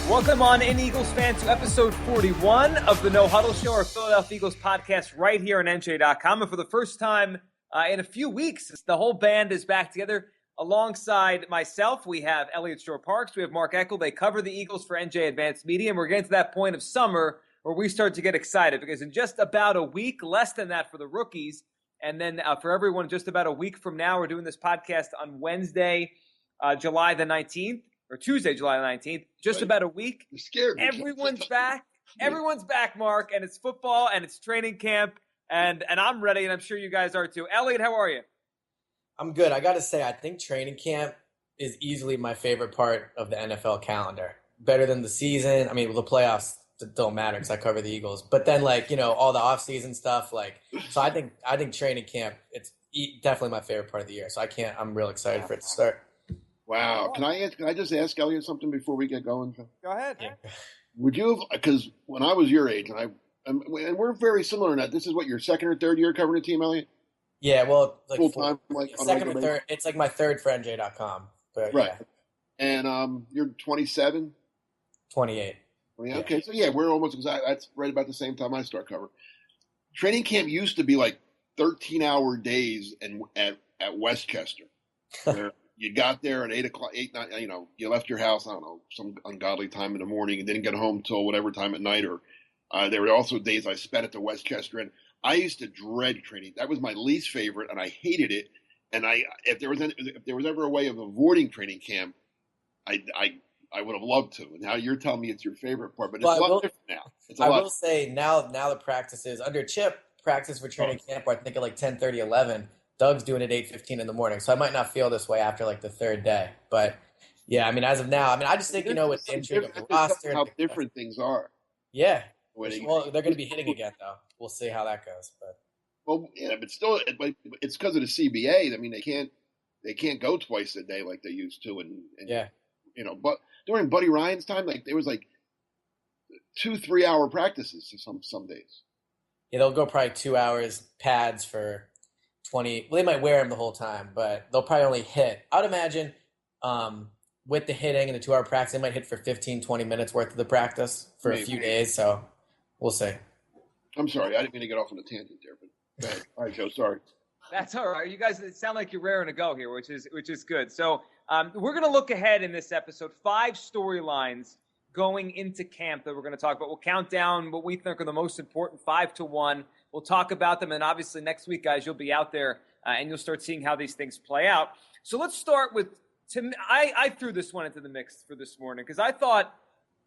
Welcome on in, Eagles fan, to episode 41 of the No Huddle Show, our Philadelphia Eagles podcast right here on NJ.com. And for the first time in a few weeks, the whole band is back together. Alongside myself, we have Elliot Shore-Parks, we have Mark Eckel. They cover the Eagles for NJ Advanced Media, and we're getting to that point of summer where we start to get excited because in just about a week, less than that for the rookies, and then for everyone, just about a week from now, we're doing this podcast on Wednesday, July the 19th. Or Tuesday, July 19th, just about a week. You're scared. Everyone's back. Everyone's back, Mark, and it's football and it's training camp, and I'm ready, and I'm sure you guys are too. Elliot, how are you? I'm good. I got to say, I think training camp is easily my favorite part of the NFL calendar. Better than the season. I mean, the playoffs don't matter because I cover the Eagles. But then, all the off-season stuff, so I think training camp, it's definitely my favorite part of the year. So I'm real excited for it to start. Wow. Can I just ask Elliot something before we get going? Go ahead. Yeah. Would you have, because when I was your age, and we're very similar in that, this is what, your second or third year covering the team, Elliot? Yeah, well, full time, second or third. It's like my third for NJ.com. But right. Yeah. And you're 27? 28. Yeah. Okay, so yeah, we're almost exactly, that's right about the same time I start covering. Training camp used to be like 13-hour days at Westchester. Where you got there at 8 o'clock, 9, you left your house, I don't know, some ungodly time in the morning and didn't get home till whatever time at night. Or there were also days I spent at the Westchester. And I used to dread training. That was my least favorite, and I hated it. And if there was ever a way of avoiding training camp, I would have loved to. And now you're telling me it's your favorite part, but it's a lot different now. I will say now the practices under Chip, practice for training camp, I think at 10:30, 11. Doug's doing it 8:15 in the morning, so I might not feel this way after the third day. But yeah, as of now, I just think with the intrigue of the roster, how different things are. Yeah, well, they're going to be hitting again though. We'll see how that goes. But well, yeah, but still, it's because of the CBA. I mean, they can't go twice a day like they used to, and yeah, But during Buddy Ryan's time, there was 2-3 hour practices some days. Yeah, they'll go probably 2 hours pads for 20. Well, they might wear them the whole time, but they'll probably only hit. I would imagine with the hitting and the 2 hour practice, they might hit for 15-20 minutes worth of the practice for a few days. So we'll see. I'm sorry, I didn't mean to get off on a tangent there, but go ahead. All right, Joe. Sorry. That's all right. You guys sound like you're raring to go here, which is good. So we're going to look ahead in this episode. 5 storylines going into camp that we're going to talk about. We'll count down what we think are the most important, 5 to 1. We'll talk about them, and obviously next week, guys, you'll be out there and you'll start seeing how these things play out. So let's start with Tim. I threw this one into the mix for this morning because I thought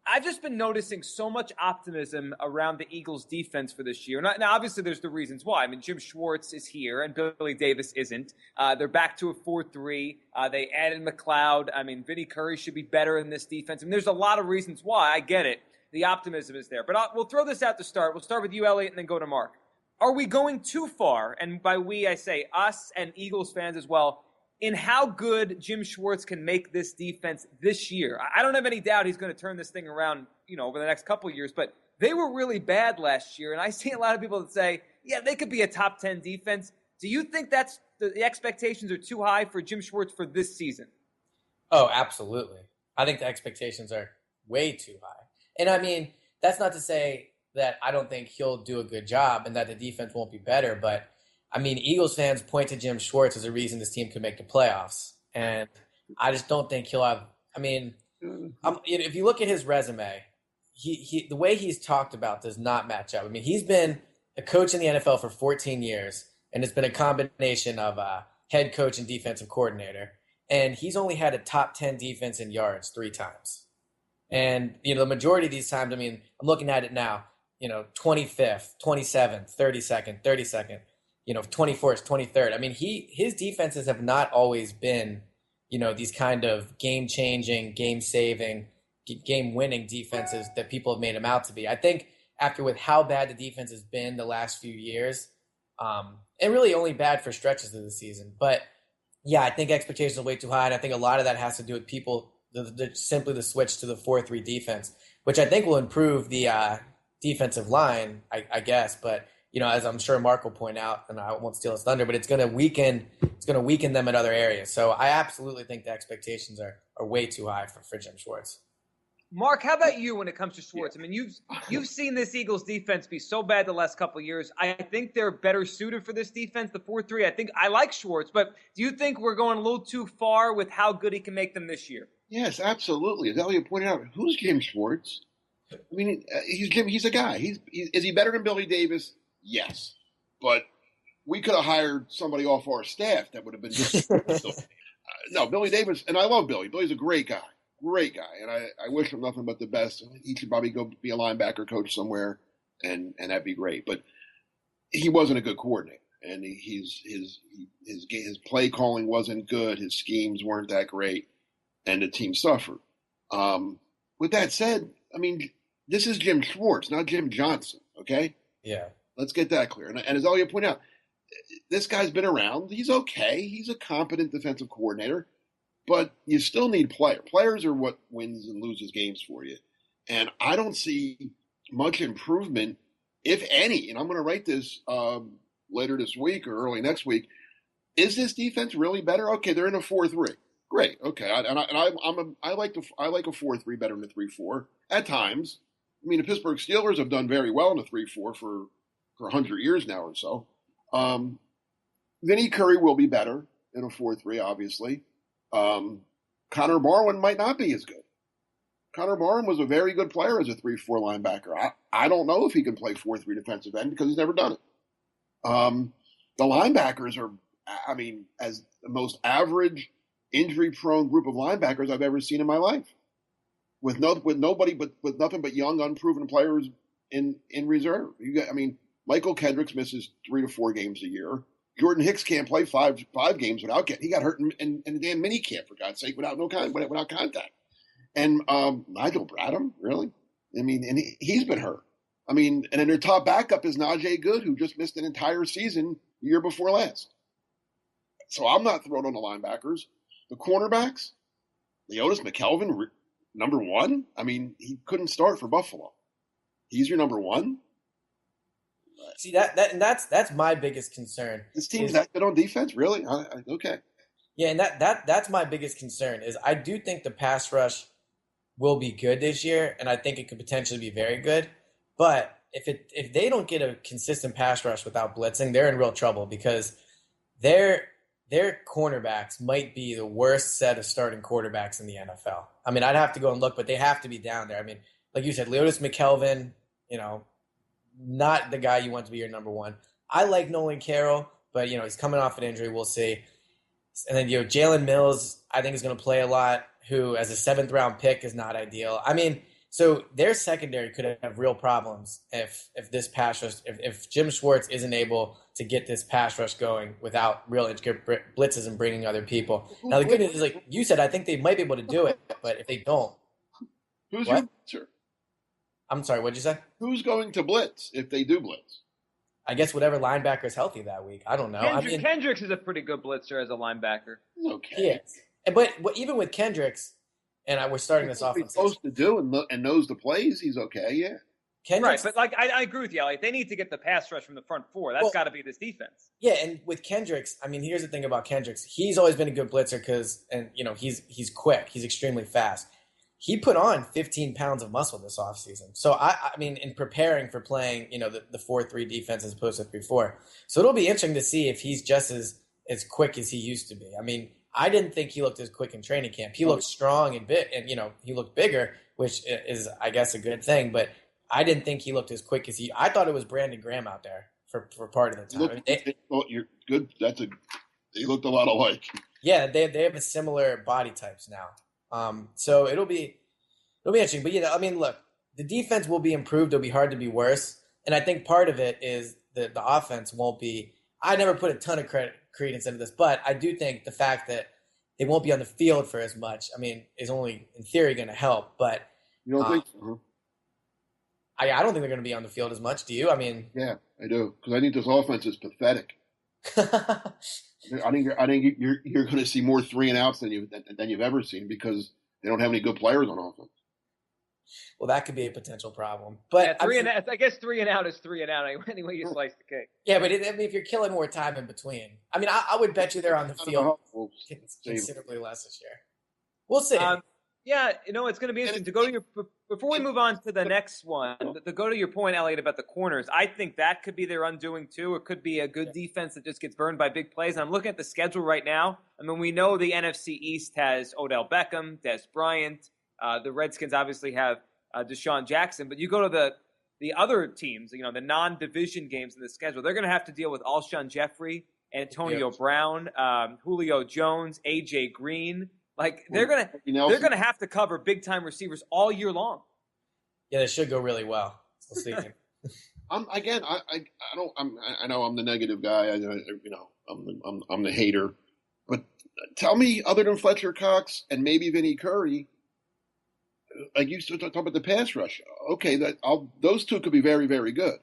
I've just been noticing so much optimism around the Eagles' defense for this year. Now, obviously, there's the reasons why. I mean, Jim Schwartz is here and Billy Davis isn't. They're back to a 4-3. They added McLeod. I mean, Vinny Curry should be better in this defense. I mean, there's a lot of reasons why. I get it. The optimism is there. But we'll throw this out to start. We'll start with you, Elliot, and then go to Mark. Are we going too far, and by we I say us and Eagles fans as well, in how good Jim Schwartz can make this defense this year? I don't have any doubt he's going to turn this thing around, over the next couple of years, but they were really bad last year, and I see a lot of people that say, yeah, they could be a top 10 defense. Do you think that's the expectations are too high for Jim Schwartz for this season? Oh, absolutely. I think the expectations are way too high. And that's not to say that I don't think he'll do a good job and that the defense won't be better. But, Eagles fans point to Jim Schwartz as a reason this team could make the playoffs. And I just don't think he'll have – if you look at his resume, he the way he's talked about does not match up. He's been a coach in the NFL for 14 years, and it's been a combination of head coach and defensive coordinator. And he's only had a top 10 defense in yards 3 times. And, the majority of these times, I'm looking at it now, 25th, 27th, 32nd, 32nd, 24th, 23rd. His defenses have not always been, these kind of game-changing, game-saving, game-winning defenses that people have made him out to be. I think with how bad the defense has been the last few years, and really only bad for stretches of the season. But, yeah, I think expectations are way too high, and I think a lot of that has to do with people simply the switch to the 4-3 defense, which I think will improve the defensive line, I guess. But as I'm sure Mark will point out, and I won't steal his thunder, but it's going to weaken them at other areas. So I absolutely think the expectations are way too high for Jim Schwartz. Mark, how about you when it comes to Schwartz? I mean, you've seen this Eagles defense be so bad the last couple of years. I think they're better suited for this defense, the 4-3. I think I like Schwartz, but do you think we're going a little too far with how good he can make them this year? Yes, absolutely. As Elliot pointed out, who's Jim Schwartz? I mean, he's a guy. Is he better than Billy Davis? Yes, but we could have hired somebody off our staff that would have been just no, Billy Davis, and I love Billy. Billy's a great guy. Great guy, and I wish him nothing but the best. He should probably go be a linebacker coach somewhere, and that'd be great. But he wasn't a good coordinator, and his play calling wasn't good. His schemes weren't that great, and the team suffered. With that said, I mean, this is Jim Schwartz, not Jim Johnson. Okay, Yeah. let's get that clear. And as Elliot pointed out, this guy's been around. He's okay. He's a competent defensive coordinator. But you still need players. Players are what wins and loses games for you. And I don't see much improvement, if any. And I'm going to write this later this week or early next week. Is this defense really better? Okay, they're in a 4-3. Great. Okay, I like a 4-3 better than a 3-4 at times. I mean, the Pittsburgh Steelers have done very well in a 3-4 for 100 years now or so. Vinnie Curry will be better in a 4-3, obviously. Connor Barwin might not be as good. Connor Barwin was a very good player as a 3-4 linebacker. I don't know if he can play 4-3 defensive end because he's never done it. The linebackers are, I mean, as the most average injury-prone group of linebackers I've ever seen in my life, with nothing but young, unproven players in reserve. Michael Kendricks misses 3 to 4 games a year. Jordan Hicks can't play five games without getting. He got hurt in the damn mini camp, for God's sake, without contact. And Nigel Bradham, really? I mean, and he's been hurt. I mean, and then their top backup is Najee Good, who just missed an entire season the year before last. So I'm not thrilled on the linebackers. The cornerbacks, Leotis McKelvin, number one. I mean, he couldn't start for Buffalo. He's your number one. See that's my biggest concern. This team's that good on defense, really? Okay. Yeah, and that's my biggest concern is I do think the pass rush will be good this year, and I think it could potentially be very good. But if they don't get a consistent pass rush without blitzing, they're in real trouble because their cornerbacks might be the worst set of starting quarterbacks in the NFL. I mean, I'd have to go and look, but they have to be down there. I mean, like you said, Leotis McKelvin, not the guy you want to be your number one. I like Nolan Carroll, but he's coming off an injury. We'll see. And then Jalen Mills, I think is going to play a lot. Who, as a 7th round pick, is not ideal. I mean, so their secondary could have real problems if this pass rush, if Jim Schwartz isn't able to get this pass rush going without real blitzes and bringing other people. Now the good news is, like you said, I think they might be able to do it, but if they don't, who's your blitzer? I'm sorry, what'd you say? Who's going to blitz if they do blitz? I guess whatever linebacker is healthy that week. I don't know. Kendricks is a pretty good blitzer as a linebacker. Okay. Yeah. But even with Kendricks, and we're starting this off. He's supposed to do and knows the plays. He's okay. Yeah. Kendricks, right, but I agree with you. Like they need to get the pass rush from the front four. That's got to be this defense. Yeah, and with Kendricks, I mean, here's the thing about Kendricks. He's always been a good blitzer he's quick. He's extremely fast. He put on 15 pounds of muscle this offseason. So, I mean, in preparing for playing, the 4-3 defense as opposed to 3-4. So it'll be interesting to see if he's just as quick as he used to be. I mean, I didn't think he looked as quick in training camp. He looked strong and he looked bigger, which is, I guess, a good thing. But I didn't think he looked as quick as I thought it was Brandon Graham out there for part of the time. You're good. They looked a lot alike. Yeah, they have a similar body types now. So it'll be interesting. But I mean, look, the defense will be improved. It'll be hard to be worse. And I think part of it is the offense won't be. I never put a ton of credence into this, but I do think the fact that they won't be on the field for as much, I mean, is only in theory going to help. But you don't think so? I don't think they're going to be on the field as much. Do you? I mean, yeah, I do, because I think this offense is pathetic. I think you're going to see more 3-and-outs than you've ever seen because they don't have any good players on offense. Well, that could be a potential problem. But yeah, I guess 3-and-out is 3-and-out anyway you slice the cake. Yeah, but if you're killing more time in between, I mean, I would bet you they're on the field considerably less this year. We'll see. Yeah, it's going to be interesting to go to before we move on to the next one, to go to your point, Elliot, about the corners. I think that could be their undoing too. It could be a good defense that just gets burned by big plays. And I'm looking at the schedule right now. I mean, we know the NFC East has Odell Beckham, Des Bryant. The Redskins obviously have Deshaun Jackson, but you go to the other teams, the non-division games in the schedule. They're going to have to deal with Alshon Jeffrey, Antonio Brown, Julio Jones, AJ Green. Like they're gonna have to cover big time receivers all year long. Yeah, they should go really well. We'll see. I know I'm the negative guy. I'm the hater. But tell me, other than Fletcher Cox and maybe Vinny Curry, like you still talk about the pass rush. Okay, those two could be very, very good.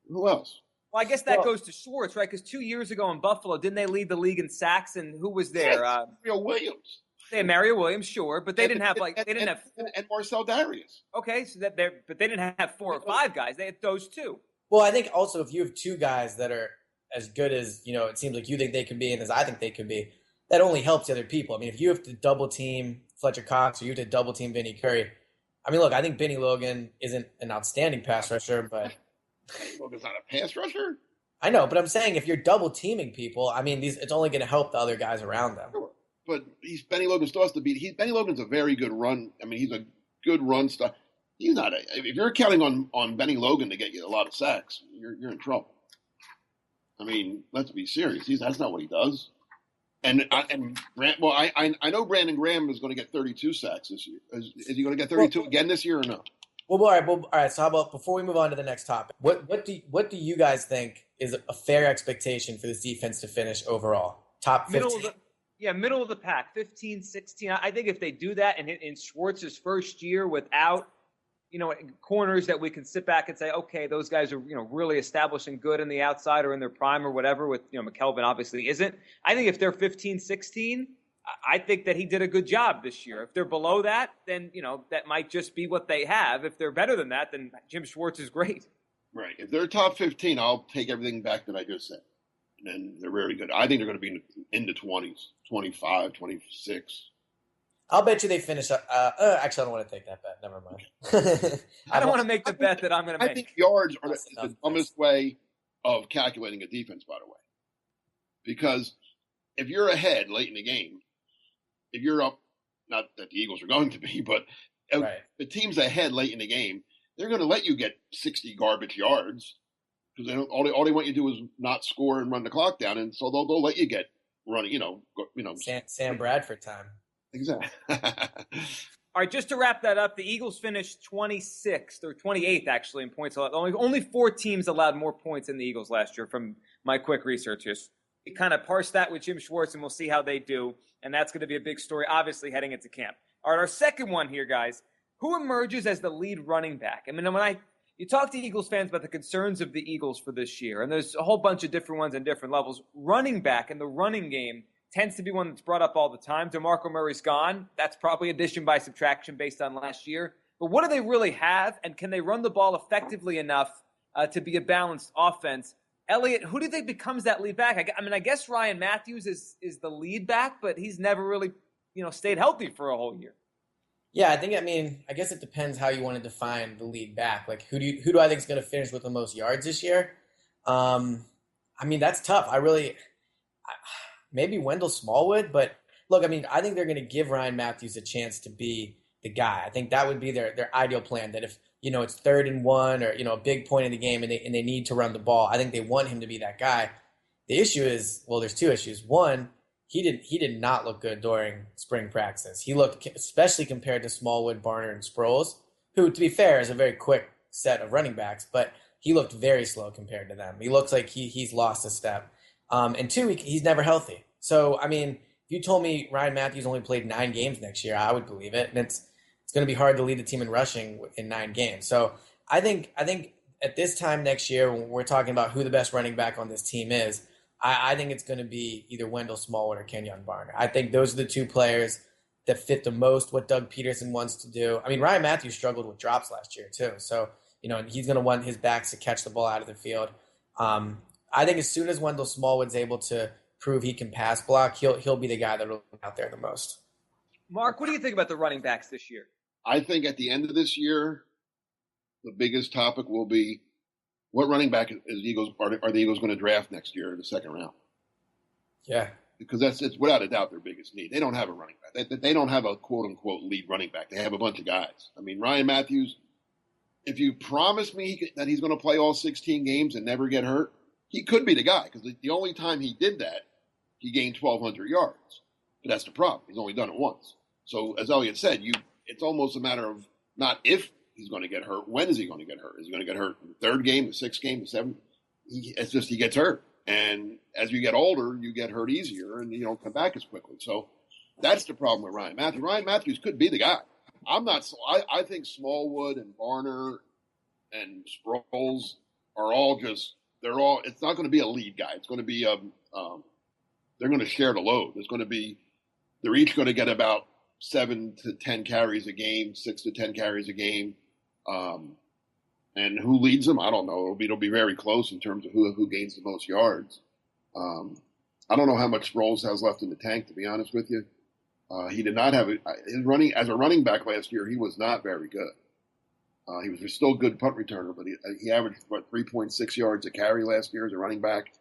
Who else? Well, I guess that goes to Schwartz, right? Because 2 years ago in Buffalo, didn't they lead the league in sacks? And who was there? Mario Williams. They had Mario Williams, sure, but they didn't have and Marcel Darius. Okay, so but they didn't have 4 or 5 guys. They had those 2. Well, I think also if you have 2 guys that are as good as it seems like you think they could be, and as I think they could be, that only helps other people. I mean, if you have to double team Fletcher Cox or you have to double team Vinny Curry, I mean, look, I think Benny Logan isn't an outstanding pass rusher, but Logan's not a pass rusher. I know, but I'm saying if you're double teaming people, I mean, it's only going to help the other guys around them. Sure. But Benny Logan still has to beat. Benny Logan's a very good run. I mean, he's a good run stuff. He's not. If you're counting on Benny Logan to get you a lot of sacks, you're in trouble. I mean, let's be serious. That's not what he does. I know Brandon Graham is going to get 32 sacks this year. Is he going to get 32 again this year or no? Well, all right. So how about before we move on to the next topic, what do you guys think is a fair expectation for this defense to finish overall? Top 15? Middle of the pack, 15, 16. I think if they do that and in Schwartz's first year without, corners that we can sit back and say, okay, those guys are, really establishing good in the outside or in their prime or whatever with, McKelvin obviously isn't. I think if they're 15, 16, I think that he did a good job this year. If they're below that, then, that might just be what they have. If they're better than that, then Jim Schwartz is great. Right. If they're top 15, I'll take everything back that I just said. And they're very good. I think they're going to be in the 20s, 25, 26. I'll bet you they finish up. Actually, I don't want to take that bet. Never mind. I don't want to make the bet that I'm going to make. I think yards are the dumbest way of calculating a defense, by the way. Because if you're ahead late in the game, if you're up, not that the Eagles are going to be, but right. The team's ahead late in the game, they're going to let you get 60 garbage yards. Because all they want you to do is not score and run the clock down, and so they'll let you get running. Sam Bradford time. Exactly. All right, just to wrap that up, the Eagles finished 26th or 28th actually in points allowed. Only 4 teams allowed more points than the Eagles last year, from my quick research. We kind of parse that with Jim Schwartz, and we'll see how they do. And that's going to be a big story, obviously, heading into camp. All right, our second one here, guys. Who emerges as the lead running back? I mean, you talk to Eagles fans about the concerns of the Eagles for this year, and there's a whole bunch of different ones in different levels. Running back in the running game tends to be one that's brought up all the time. DeMarco Murray's gone. That's probably addition by subtraction based on last year. But what do they really have, and can they run the ball effectively enough to be a balanced offense? Elliot, who do you think becomes that lead back? I guess Ryan Matthews is the lead back, but he's never really stayed healthy for a whole year. Yeah, I guess it depends how you want to define the lead back. Like, who do I think is going to finish with the most yards this year? That's tough. Maybe Wendell Smallwood, but look, I think they're going to give Ryan Matthews a chance to be the guy. I think that would be their ideal plan, that if, it's 3rd and 1 or, a big point in the game and they need to run the ball, I think they want him to be that guy. The issue is, there's 2 issues. One, he did not look good during spring practice. He looked, especially compared to Smallwood, Barner, and Sproles, who, to be fair, is a very quick set of running backs, but he looked very slow compared to them. He looks like he's lost a step. And 2, he's never healthy. So, if you told me Ryan Matthews only played 9 games next year, I would believe it. And it's going to be hard to lead the team in rushing in 9 games. So I think at this time next year, when we're talking about who the best running back on this team is, I think it's going to be either Wendell Smallwood or Kenyon Barner. I think those are the 2 players that fit the most what Doug Peterson wants to do. Ryan Matthews struggled with drops last year too. So, and he's going to want his backs to catch the ball out of the field. I think as soon as Wendell Smallwood's able to prove he can pass block, he'll be the guy that will be out there the most. Mark, what do you think about the running backs this year? I think at the end of this year, the biggest topic will be what running back are the Eagles going to draft next year in the second round? Yeah. Because it's without a doubt their biggest need. They don't have a running back. They don't have a quote-unquote lead running back. They have a bunch of guys. I mean, Ryan Matthews, if you promise me that he's going to play all 16 games and never get hurt, he could be the guy. Because the only time he did that, he gained 1,200 yards. But that's the problem. He's only done it once. So as Elliot said, it's almost a matter of not if he's going to get hurt. When is he going to get hurt? Is he going to get hurt in the third game, the sixth game, the seventh? It's just he gets hurt. And as you get older, you get hurt easier, and you don't come back as quickly. So that's the problem with Ryan Matthews. Ryan Matthews could be the guy. I think Smallwood and Varner and Sproles are all just – it's not going to be a lead guy. It's going to be they're going to share the load. They're each going to get about 7 to 10 carries a game, 6 to 10 carries a game. And who leads them? I don't know. It'll be very close in terms of who gains the most yards. I don't know how much Sproles has left in the tank, to be honest with you. He did not have as a running back last year. He was not very good. He was still a good punt returner, but he averaged 3.6 yards a carry last year as a running back.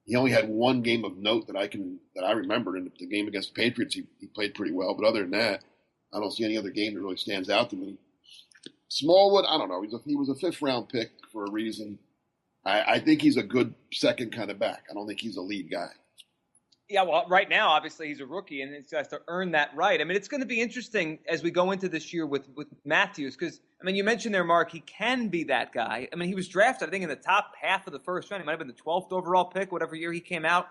He only had one game of note that I remember in the game against the Patriots. He played pretty well, but other than that, I don't see any other game that really stands out to me. Smallwood, I don't know. He was a fifth-round pick for a reason. I think he's a good second kind of back. I don't think he's a lead guy. Yeah, well, right now, obviously, he's a rookie, and he has to earn that right. I mean, it's going to be interesting as we go into this year with Matthews because, I mean, you mentioned there, Mark, he can be that guy. I mean, he was drafted, I think, in the top half of the first round. He might have been the 12th overall pick, whatever year he came out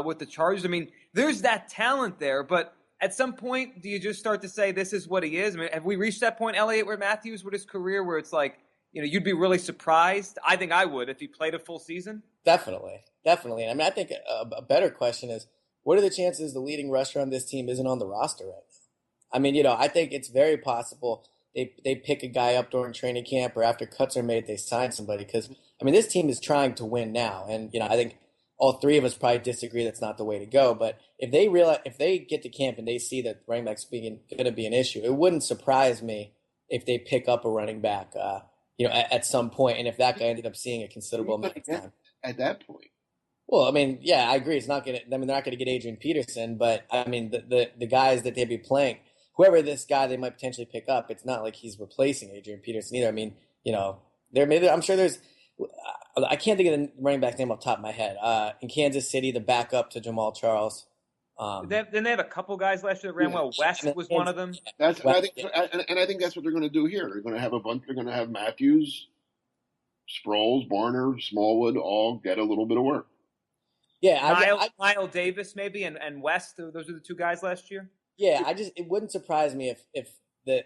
with the Chargers. I mean, there's that talent there, but at some point, do you just start to say this is what he is? I mean, have we reached that point, Elliot, where Matthews with his career where it's like, you know, you'd be really surprised? I think I would if he played a full season. Definitely. I mean, I think a better question is, what are the chances the leading rusher on this team isn't on the roster right now? I mean, you know, I think it's very possible they pick a guy up during training camp or after cuts are made, they sign somebody. Because, I mean, this team is trying to win now. And, you know, I think all three of us probably disagree that's not the way to go. But if they get to camp and they see that running back's going to be an issue, it wouldn't surprise me if they pick up a running back, you know, at some point. And if that guy ended up seeing a considerable amount of time. At that point. Well, I mean, yeah, I agree. It's not going to. I mean, they're not going to get Adrian Peterson, but I mean, the guys that they'd be playing, whoever this guy they might potentially pick up, it's not like he's replacing Adrian Peterson either. I mean, you know, I'm sure there's. I can't think of the running back's name off the top of my head. In Kansas City, the backup to Jamal Charles. Then they have a couple guys last year that ran well. West was one of them. I think that's what they're going to do here. They're going to have a bunch. They're going to have Matthews, Sproles, Barner, Smallwood all get a little bit of work. Yeah, Miles Davis maybe and West. Those are the two guys last year. Yeah, it wouldn't surprise me if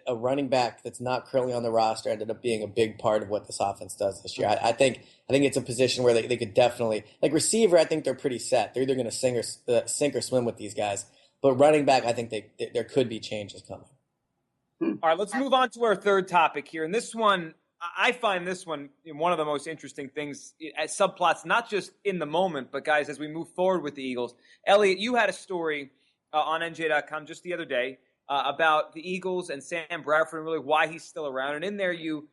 a running back that's not currently on the roster ended up being a big part of what this offense does this year. I think it's a position where they could definitely, like receiver. I think they're pretty set. They're either going to sink or swim with these guys. But running back, I think there could be changes coming. All right, let's move on to our third topic here, and this one. I find this one one of the most interesting things as subplots, not just in the moment, but guys, as we move forward with the Eagles. Elliot, you had a story on NJ.com just the other day about the Eagles and Sam Bradford and really why he's still around. And in there, you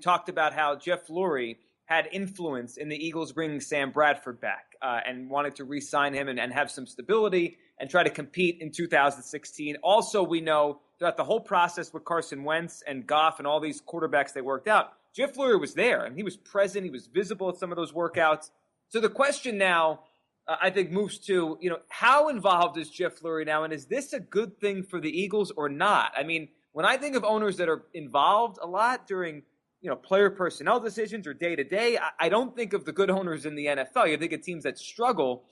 talked about how Jeff Lurie had influence in the Eagles bringing Sam Bradford back and wanted to re-sign him and have some stability and try to compete in 2016. Also, we know throughout the whole process with Carson Wentz and Goff and all these quarterbacks they worked out, Jeff Lurie was there, and he was present. He was visible at some of those workouts. So the question now, I think, moves to, how involved is Jeff Lurie now, and is this a good thing for the Eagles or not? I mean, when I think of owners that are involved a lot during, player personnel decisions or day-to-day, I don't think of the good owners in the NFL. You think of teams that struggle.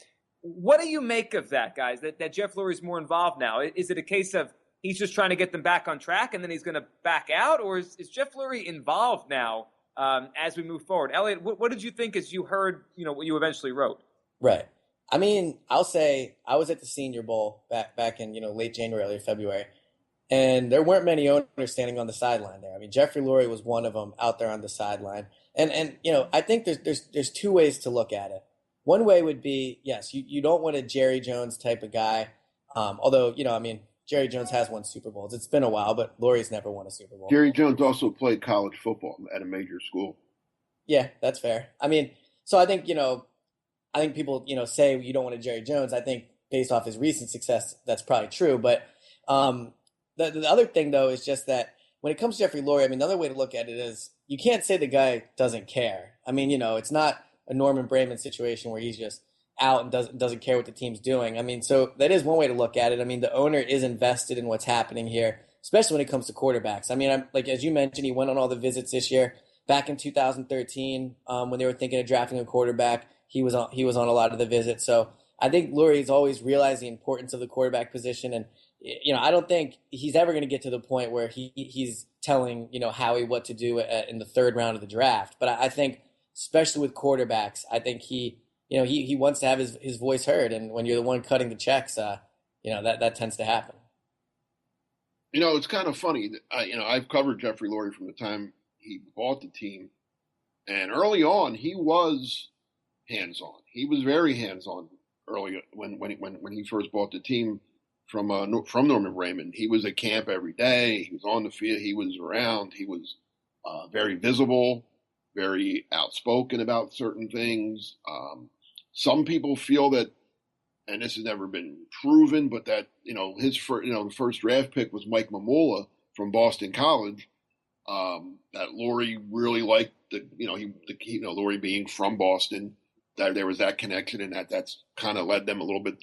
What do you make of that, guys, that Jeff Lurie is more involved now? Is it a case of he's just trying to get them back on track and then he's going to back out? Or is Jeff Lurie involved now as we move forward? Elliot, what did you think as you heard, what you eventually wrote? Right. I mean, I'll say I was at the Senior Bowl back in, late January, early February, and there weren't many owners standing on the sideline there. I mean, Jeffrey Lurie was one of them out there on the sideline. And I think there's two ways to look at it. One way would be, yes, you don't want a Jerry Jones type of guy. Although, Jerry Jones has won Super Bowls. It's been a while, but Lurie's never won a Super Bowl. Jerry Jones also played college football at a major school. Yeah, that's fair. I mean, so I think, I think people, say you don't want a Jerry Jones. I think based off his recent success, that's probably true. But the other thing, though, is just that when it comes to Jeffrey Lurie, I mean, another way to look at it is you can't say the guy doesn't care. I mean, it's not a Norman Brayman situation where he's just out and doesn't care what the team's doing. I mean, so that is one way to look at it. I mean, the owner is invested in what's happening here, especially when it comes to quarterbacks. I mean, like as you mentioned, he went on all the visits this year. Back in 2013, when they were thinking of drafting a quarterback, he was on a lot of the visits. So I think Lurie's always realized the importance of the quarterback position, and I don't think he's ever going to get to the point where he's telling Howie what to do in the third round of the draft. But I think, especially with quarterbacks, I think he wants to have his voice heard, and when you're the one cutting the checks, that tends to happen. It's kind of funny that I've covered Jeffrey Lurie from the time he bought the team, and early on he was hands-on. He was very hands-on early when he first bought the team from Norman Brayman. He was at camp every day. He was on the field. He was around. He was very visible, very outspoken about certain things. Some people feel that, and this has never been proven, but that the first draft pick was Mike Mamula from Boston College. That Lurie really liked Lurie being from Boston. That there was that connection, and that's kind of led them a little bit.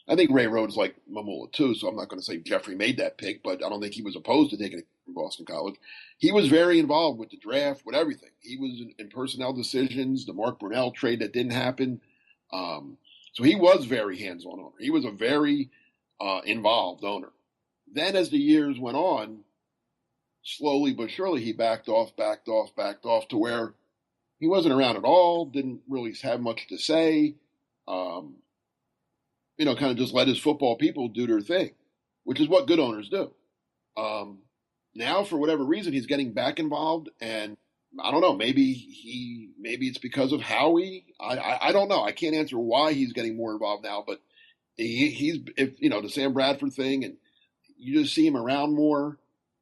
I think Ray Rhodes liked Mamula too, so I'm not going to say Jeffrey made that pick, but I don't think he was opposed to taking it from Boston College. He was very involved with the draft, with everything. He was in personnel decisions, the Mark Brunell trade that didn't happen. So he was very hands-on owner. He was a very involved owner. Then as the years went on, slowly but surely he backed off to where he wasn't around at all, didn't really have much to say, kind of just let his football people do their thing, which is what good owners do. Now, for whatever reason, he's getting back involved, and I don't know, maybe it's because of Howie. I don't know. I can't answer why he's getting more involved now, but he's the Sam Bradford thing, and you just see him around more.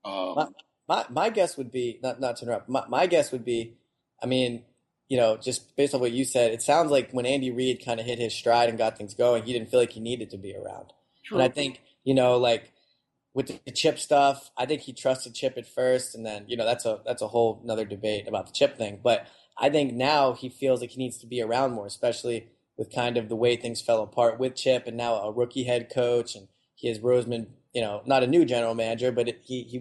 My guess would be, not to interrupt, my guess would be, I mean, just based on what you said, it sounds like when Andy Reid kind of hit his stride and got things going, he didn't feel like he needed to be around. True. And I think, like with the Chip stuff, I think he trusted Chip at first, and then, that's a whole another debate about the Chip thing. But I think now he feels like he needs to be around more, especially with kind of the way things fell apart with Chip and now a rookie head coach, and he has Roseman, not a new general manager, but he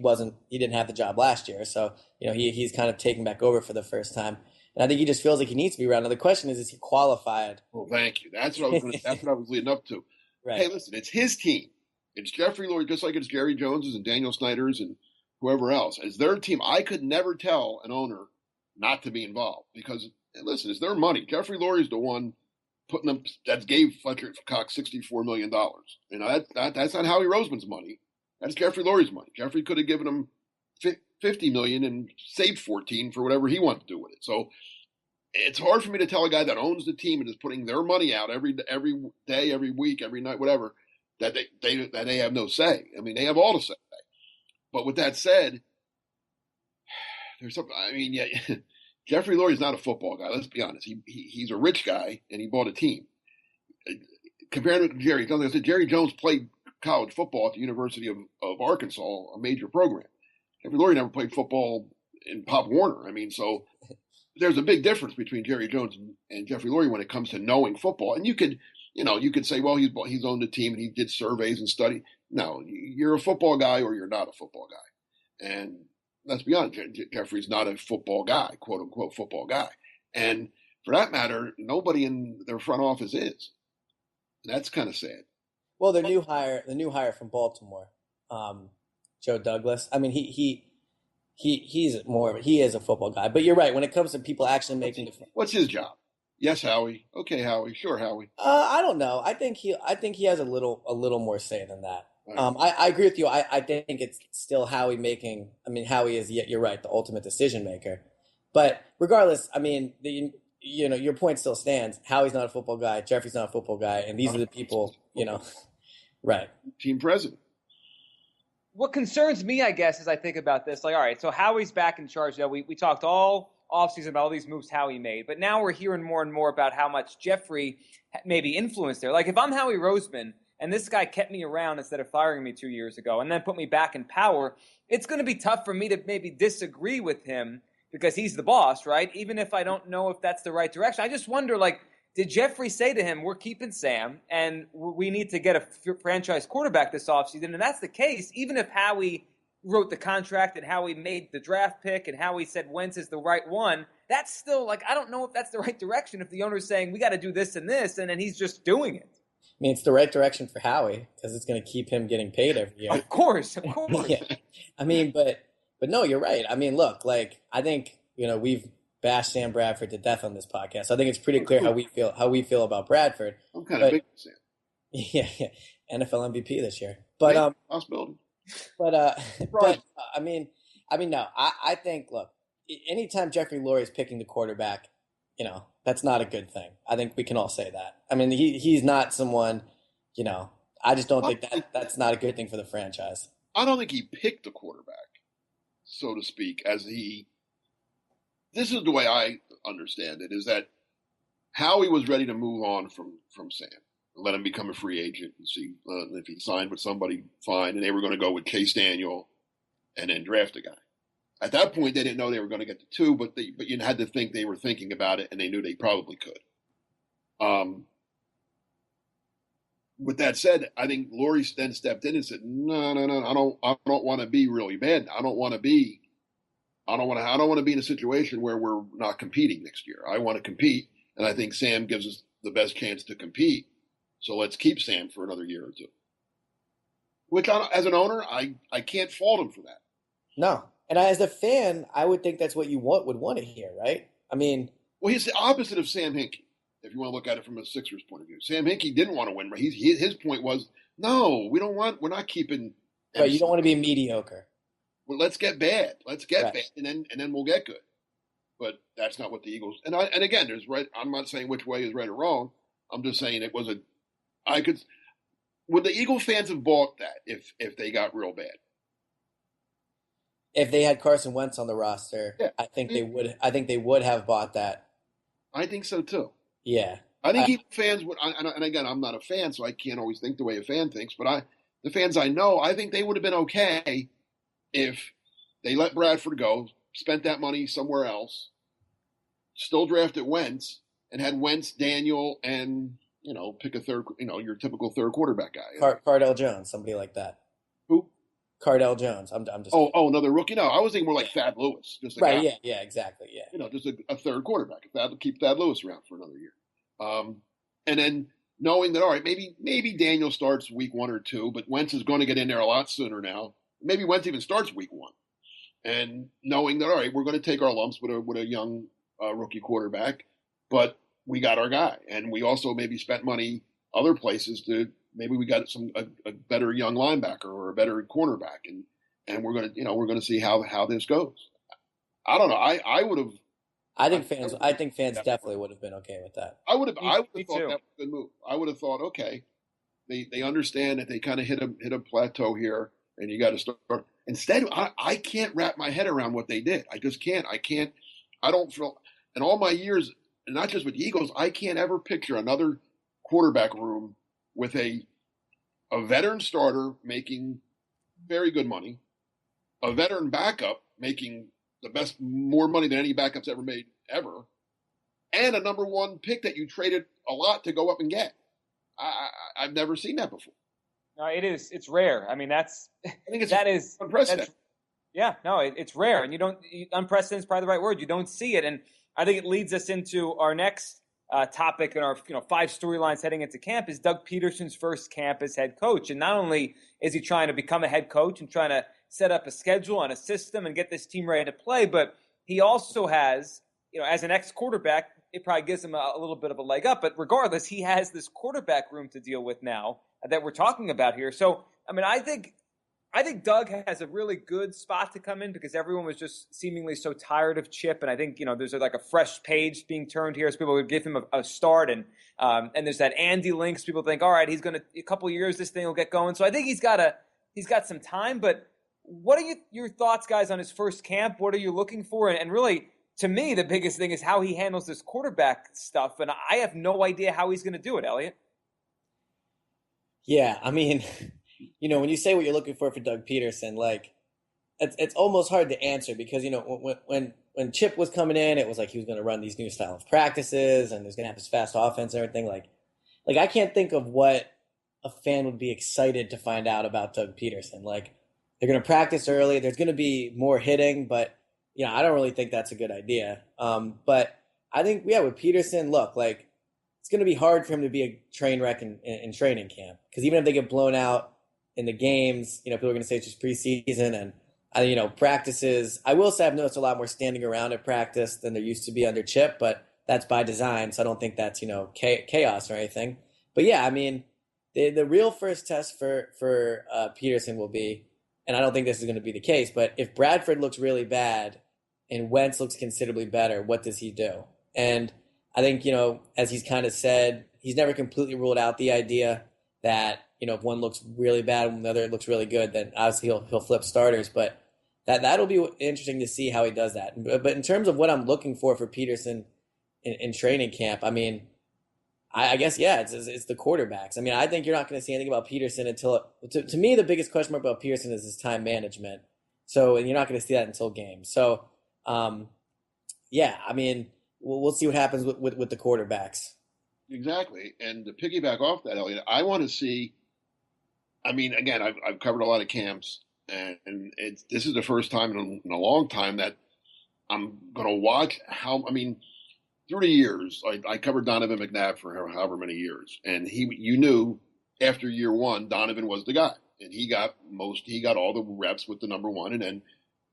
didn't have the job last year. So, he's kind of taking back over for the first time. And I think he just feels like he needs to be around. Now the question is he qualified? Well, thank you. That's what I was leading up to. Right. Hey, listen, it's his team. It's Jeffrey Lurie, just like it's Jerry Jones's and Daniel Snyder's and whoever else. It's their team. I could never tell an owner not to be involved because, listen, it's their money. Jeffrey Lurie is the one putting them. That gave Fletcher Cox $64 million. That's not Howie Roseman's money. That's Jeffrey Lurie's money. Jeffrey could have given him $50 million and saved 14 for whatever he wanted to do with it. So it's hard for me to tell a guy that owns the team and is putting their money out every day, every week, every night, whatever, that they have no say. I mean, they have all the say. But with that said, there's something. I mean, yeah, Jeffrey Lurie's not a football guy. Let's be honest. He's a rich guy and he bought a team. Compared with Jerry Jones, I said Jerry Jones played college football at the University of Arkansas, a major program. Jeffrey Lurie never played football in Pop Warner. I mean, so there's a big difference between Jerry Jones and Jeffrey Lurie when it comes to knowing football. And you could say, well, he's owned the team and he did surveys and study. No, you're a football guy or you're not a football guy. And let's be honest, Jeffrey's not a football guy, quote unquote football guy. And for that matter, nobody in their front office is. And that's kind of sad. Well, the new hire from Baltimore, Joe Douglas. I mean, he is a football guy. But you're right. When it comes to people actually making what's his job? Yes, Howie. Okay, Howie. Sure, Howie. I don't know. I think he has a little more say than that. Right. I agree with you. I think it's still Howie making. I mean, Howie is. You're right. The ultimate decision maker. But regardless, I mean, your point still stands. Howie's not a football guy. Jeffrey's not a football guy, and these are the people. Right. Team president. what concerns me, I guess, as I think about this, like, all right, so Howie's back in charge now. We talked all offseason about all these moves Howie made, but now we're hearing more and more about how much Jeffrey maybe influenced there. Like, if I'm Howie Roseman and this guy kept me around instead of firing me 2 years ago and then put me back in power, it's going to be tough for me to maybe disagree with him because he's the boss, right? Even if I don't know if that's the right direction. I just wonder, like, did Jeffrey say to him, we're keeping Sam, and we need to get a franchise quarterback this offseason? And that's the case, even if Howie wrote the contract and Howie made the draft pick and Howie said Wentz is the right one, that's still, like, I don't know if that's the right direction if the owner's saying, we got to do this and this, and then he's just doing it. I mean, it's the right direction for Howie because it's going to keep him getting paid every year. Of course. Yeah. I mean, but no, you're right. I mean, look, like, I think, we've bashed Sam Bradford to death on this podcast. I think it's pretty clear how we feel about Bradford. I'm kind of big Sam. Yeah, NFL MVP this year. But possibility. But I mean, no. I think, look, anytime Jeffrey Lurie is picking the quarterback, that's not a good thing. I think we can all say that. I mean, he's not someone, I just don't think that's not a good thing for the franchise. I don't think he picked the quarterback, so to speak, this is the way I understand it, is that Howie was ready to move on from Sam and let him become a free agent and see if he signed with somebody, fine. And they were going to go with Case Daniel and then draft a guy. At that point, they didn't know they were going to get to two, but you had to think they were thinking about it, and they knew they probably could. With that said, I think Lurie then stepped in and said, "No, I don't want to be really bad. I don't want to be in a situation where we're not competing next year. I want to compete, and I think Sam gives us the best chance to compete. So let's keep Sam for another year or two." Which, as an owner, I can't fault him for that. No. And as a fan, I would think that's what you would want to hear, right? I mean, well, he's the opposite of Sam Hinkie, if you want to look at it from a Sixers point of view. Sam Hinkie didn't want to win, but his point was, no, we're not keeping. Right, you don't want to be mediocre. Well, let's get bad. Let's get bad, and then we'll get good. But that's not what the Eagles. And again, there's right. I'm not saying which way is right or wrong. I'm just saying it was would the Eagle fans have bought that if they got real bad? If they had Carson Wentz on the roster, yeah. I think they would. I think they would have bought that. I think so too. Yeah, I think Eagle fans would. And again, I'm not a fan, so I can't always think the way a fan thinks. But the fans I know, I think they would have been okay if they let Bradford go, spent that money somewhere else, still drafted Wentz, and had Wentz, Daniel, and pick a third. Your typical third quarterback guy. Cardell Jones, somebody like that. Who? Cardell Jones. I'm just. Another rookie. No, I was thinking more like Thad Lewis. Just right. Guy. Yeah. Exactly. Yeah. Just a third quarterback. Keep Thad Lewis around for another year. And then knowing that, all right, maybe Daniel starts week 1 or 2, but Wentz is going to get in there a lot sooner now. Maybe Wentz even starts week 1, and knowing that, all right, we're going to take our lumps with a young rookie quarterback, but we got our guy, and we also maybe spent money other places to. Maybe we got a better young linebacker or a better cornerback, and we're gonna see how this goes. I don't know. I would have. I think fans definitely would have been okay with that. I would have thought that was a good move. I would have thought, okay, they understand that they kind of hit a plateau here, and you got to start. Instead, I can't wrap my head around what they did. I just can't. I don't feel in all my years, and not just with the Eagles, I can't ever picture another quarterback room with a veteran starter making very good money, a veteran backup making more money than any backup's ever made ever, and a number 1 pick that you traded a lot to go up and get. I've never seen that before. No, it is. It's rare. I mean, that is unprecedented. It's rare, and unprecedented is probably the right word. You don't see it, and I think it leads us into our next topic in our 5 storylines heading into camp is Doug Peterson's first camp as head coach. And not only is he trying to become a head coach and trying to set up a schedule and a system and get this team ready to play, but he also has, as an ex-quarterback, it probably gives him a little bit of a leg up. But regardless, he has this quarterback room to deal with now that we're talking about here. So, I mean, I think Doug has a really good spot to come in because everyone was just seemingly so tired of Chip. And I think, there's like a fresh page being turned here. So people would give him a start. And there's that Andy Links. People think, all right, he's going to, a couple of years, this thing will get going. So I think he's got a some time, but what are your thoughts, guys, on his first camp? What are you looking for? And really, to me, the biggest thing is how he handles this quarterback stuff, and I have no idea how he's going to do it, Elliot. Yeah, I mean, when you say what you're looking for Doug Peterson, like it's almost hard to answer because when Chip was coming in, it was like he was going to run these new style of practices and he was going to have his fast offense and everything. Like I can't think of what a fan would be excited to find out about Doug Peterson. Like they're going to practice early. There's going to be more hitting, but I don't really think that's a good idea. But I think with Peterson, look, like it's going to be hard for him to be a train wreck in training camp because even if they get blown out in the games, people are going to say it's just preseason and. Practices. I will say I've noticed a lot more standing around at practice than there used to be under Chip, but that's by design. So I don't think that's chaos or anything. But yeah, I mean, the real first test for Peterson will be, and I don't think this is going to be the case, but if Bradford looks really bad and Wentz looks considerably better, what does he do? And I think as he's kind of said, he's never completely ruled out the idea that if one looks really bad and the other looks really good, then obviously he'll flip starters. But that'll be interesting to see how he does that. But in terms of what I'm looking for Peterson in training camp, I mean, I guess it's the quarterbacks. I mean, I think you're not going to see anything about Peterson until to me the biggest question mark about Peterson is his time management. So and you're not going to see that until games. So I mean, we'll see what happens with the quarterbacks. Exactly. And to piggyback off that, Elliot, I want to see. I mean, again, I've covered a lot of camps, and this is the first time in a long time that I'm going to watch how. I mean, through the years, I covered Donovan McNabb for however many years, and you knew after year one, Donovan was the guy, and he got all the reps with the number one, and then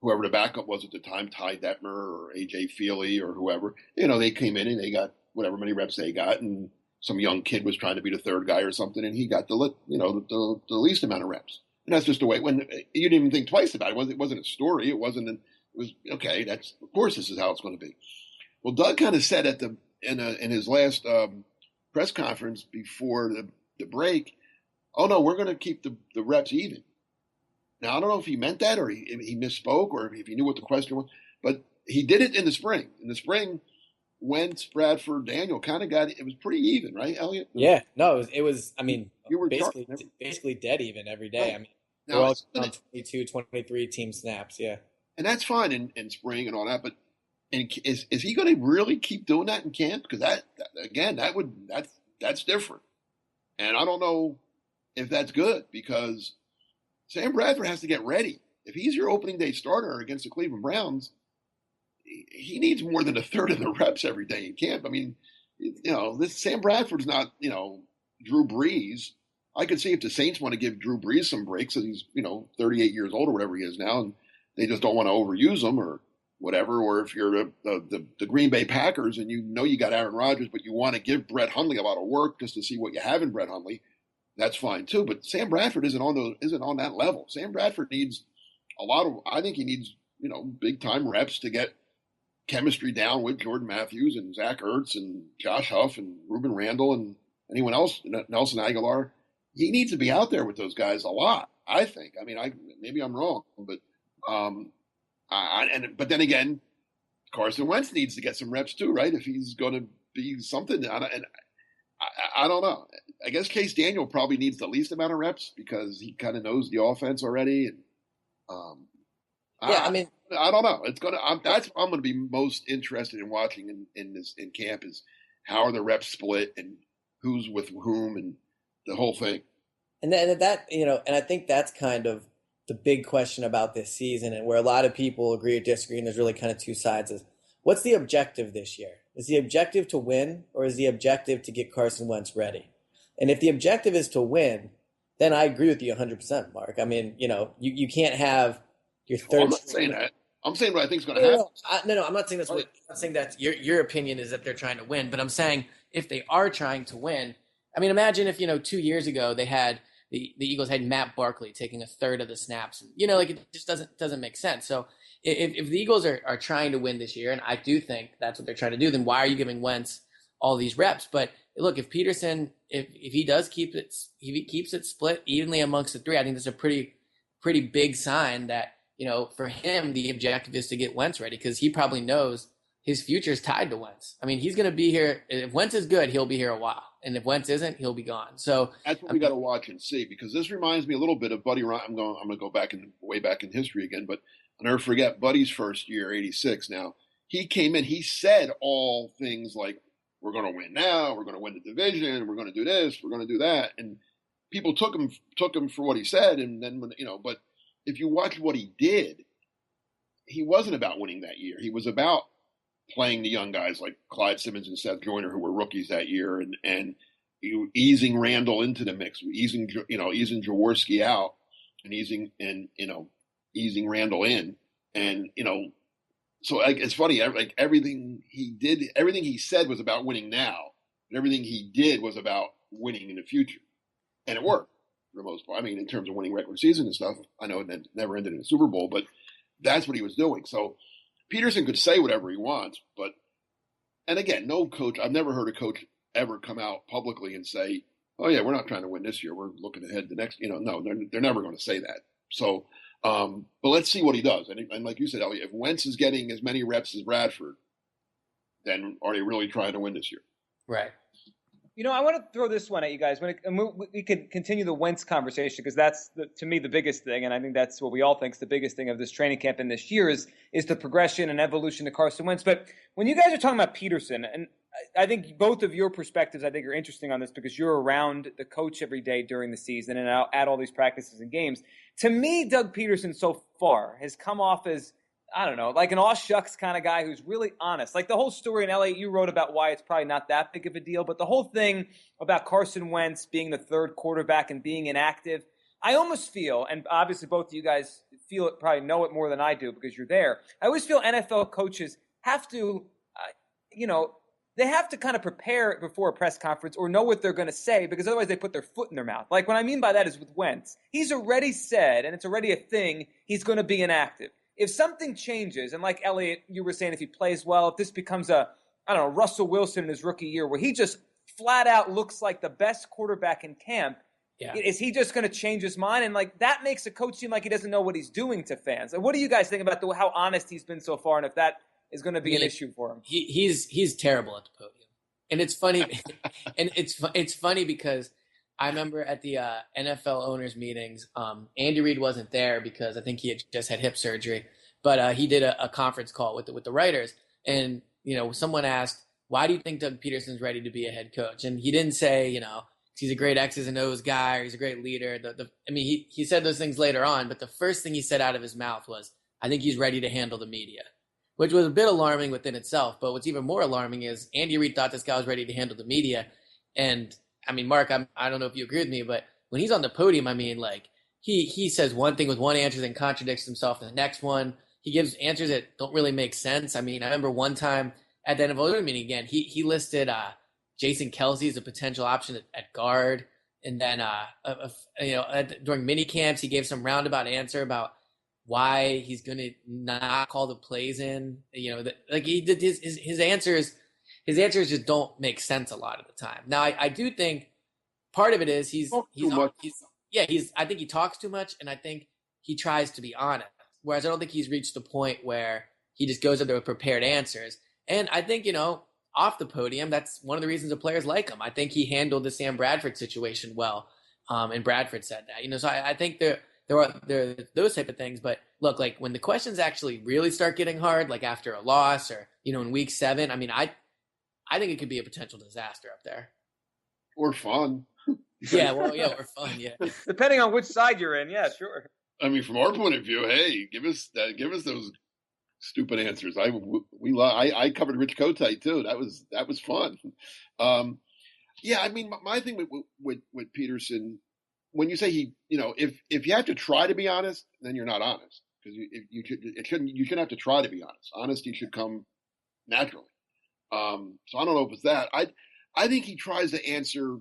whoever the backup was at the time, Ty Detmer or AJ Feely or whoever, they came in and they got whatever many reps they got, and some young kid was trying to be the third guy or something, and he got the least amount of reps. And that's just the way. When you didn't even think twice about it. It wasn't a story. It was okay. That's of course this is how it's going to be. Well, Doug kind of said in his last press conference before the break, "Oh no, we're going to keep the reps even." Now I don't know if he meant that or he misspoke or if he knew what the question was, but he did it in the spring. In the spring. Wentz, Bradford, Daniel kind of it was pretty even, right, Elliot? Yeah, no, it was I mean, you were basically dead even every day. Right. I mean, now, we're all on 22, 23 team snaps, yeah. And that's fine in spring and all that, but is he going to really keep doing that in camp? Because that's different. And I don't know if that's good because Sam Bradford has to get ready. If he's your opening day starter against the Cleveland Browns, he needs more than a third of the reps every day in camp. I mean, this Sam Bradford's not, Drew Brees. I could see if the Saints want to give Drew Brees some breaks because he's, 38 years old or whatever he is now, and they just don't want to overuse him or whatever. Or if you're the Green Bay Packers and you got Aaron Rodgers, but you want to give Brett Hundley a lot of work just to see what you have in Brett Hundley, that's fine too. But Sam Bradford isn't on that level. Sam Bradford needs I think he needs, big time reps to get chemistry down with Jordan Matthews and Zach Ertz and Josh Huff and Ruben Randall and anyone else, Nelson Aguilar. He needs to be out there with those guys a lot, I think. I mean, maybe I'm wrong, but but then again, Carson Wentz needs to get some reps too, right? If he's going to be something, and I don't know. I guess Case Daniel probably needs the least amount of reps because he kind of knows the offense already, and I don't know. That's what I'm going to be most interested in watching in camp is how are the reps split and who's with whom and the whole thing. And that and I think that's kind of the big question about this season and where a lot of people agree or disagree. And there's really kind of two sides. Is what's the objective this year? Is the objective to win or is the objective to get Carson Wentz ready? And if the objective is to win, then I agree with you 100%, Mark. I mean, you can't have your third. I'm not saying that. I'm saying what I think is going to happen. No, I'm not saying that's what. I'm saying that your opinion is that they're trying to win, but I'm saying if they are trying to win, I mean, imagine if 2 years ago they had the Eagles had Matt Barkley taking a third of the snaps. It just doesn't make sense. So if the Eagles are trying to win this year, and I do think that's what they're trying to do, then why are you giving Wentz all these reps? But look, if Peterson, if he does keeps it split evenly amongst the three, I think that's a pretty pretty big sign that, for him, the objective is to get Wentz ready because he probably knows his future is tied to Wentz. I mean, he's going to be here. If Wentz is good, he'll be here a while. And if Wentz isn't, he'll be gone. So that's what we got to watch and see, because this reminds me a little bit of Buddy Ryan. I'm going to go way back in history again, but I'll never forget Buddy's first year, 86. Now, he came in, he said all things like, we're going to win now, we're going to win the division, we're going to do this, we're going to do that. And people took him for what he said. And then, but if you watch what he did, he wasn't about winning that year. He was about playing the young guys like Clyde Simmons and Seth Joyner, who were rookies that year, and easing Randall into the mix, easing Jaworski out, and easing Randall in, and so it's funny. Like everything he said was about winning now, and everything he did was about winning in the future, and it worked for the most part. I mean, in terms of winning regular season and stuff, I know it never ended in a Super Bowl, but that's what he was doing. So Peterson could say whatever he wants, and again, no coach, I've never heard a coach ever come out publicly and say, oh yeah, we're not trying to win this year, we're looking ahead to next, no, they're never going to say that. So, but let's see what he does. And like you said, Elliot, if Wentz is getting as many reps as Bradford, then are they really trying to win this year? Right. I want to throw this one at you guys. We could continue the Wentz conversation because that's, to me, the biggest thing, and I think that's what we all think is the biggest thing of this training camp in this year is the progression and evolution of Carson Wentz. But when you guys are talking about Peterson, and I think both of your perspectives, I think, are interesting on this because you're around the coach every day during the season and at all these practices and games. To me, Doug Peterson so far has come off as, I don't know, like an aw shucks kind of guy who's really honest. Like the whole story in LA, you wrote about why it's probably not that big of a deal, but the whole thing about Carson Wentz being the third quarterback and being inactive, I almost feel, and obviously both of you guys feel it, probably know it more than I do because you're there. I always feel NFL coaches have to, they have to kind of prepare before a press conference or know what they're going to say because otherwise they put their foot in their mouth. Like what I mean by that is with Wentz, he's already said, and it's already a thing, he's going to be inactive. If something changes, and like Elliot, you were saying, if he plays well, if this becomes Russell Wilson in his rookie year where he just flat out looks like the best quarterback in camp, is he just going to change his mind? And like that makes a coach seem like he doesn't know what he's doing to fans. And what do you guys think about how honest he's been so far, and if that is going to be an issue for him? He's terrible at the podium, and it's funny, and it's funny because I remember at the NFL owners meetings, Andy Reid wasn't there because I think he had just had hip surgery, but he did a conference call with the writers, and someone asked, "Why do you think Doug Peterson's ready to be a head coach?" And he didn't say, he's a great X's and O's guy or he's a great leader. He said those things later on, but the first thing he said out of his mouth was, "I think he's ready to handle the media," which was a bit alarming within itself. But what's even more alarming is Andy Reid thought this guy was ready to handle the media, and Mark, I don't know if you agree with me, but when he's on the podium, he says one thing with one answer and contradicts himself in the next one. He gives answers that don't really make sense. I remember one time at the NFL meeting again, he listed Jason Kelce as a potential option at guard. And then, during mini camps, he gave some roundabout answer about why he's going to not call the plays in. He did his answers. His answers just don't make sense a lot of the time. Now, I do think part of it is I think he talks too much, and I think he tries to be honest. Whereas I don't think he's reached the point where he just goes in there with prepared answers. And I think, off the podium, that's one of the reasons the players like him. I think he handled the Sam Bradford situation well, and Bradford said that. So I think there are those type of things. But look, like when the questions actually really start getting hard, like after a loss or in week 7, I think it could be a potential disaster up there. Or fun. Or fun, yeah. Depending on which side you're in, yeah, sure. From our point of view, hey, give us those stupid answers. I covered Rich Kotite too. That was fun. My thing with Peterson, when you say if you have to try to be honest, then you're not honest because you shouldn't have to try to be honest. Honesty should come naturally. So I don't know if it's that. I think he tries to answer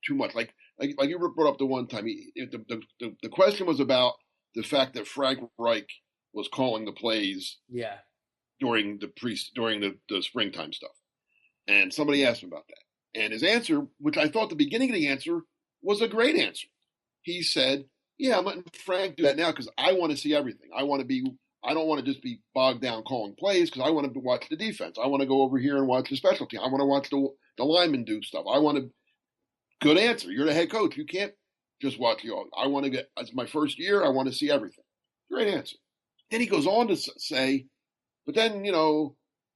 too much. Like you brought up the one time. The question was about the fact that Frank Reich was calling the plays. Yeah. During the springtime stuff, and somebody asked him about that, and his answer, which I thought the beginning of the answer was a great answer. He said, Yeah, I'm letting Frank do that now because I want to see everything. I don't want to just be bogged down calling plays because I want to watch the defense. I want to go over here and watch the special team. I want to watch the linemen do stuff. I want to, good answer. You're the head coach. You can't just watch I want to get, it's my first year. I want to see everything. Great answer. Then he goes on to say, but then,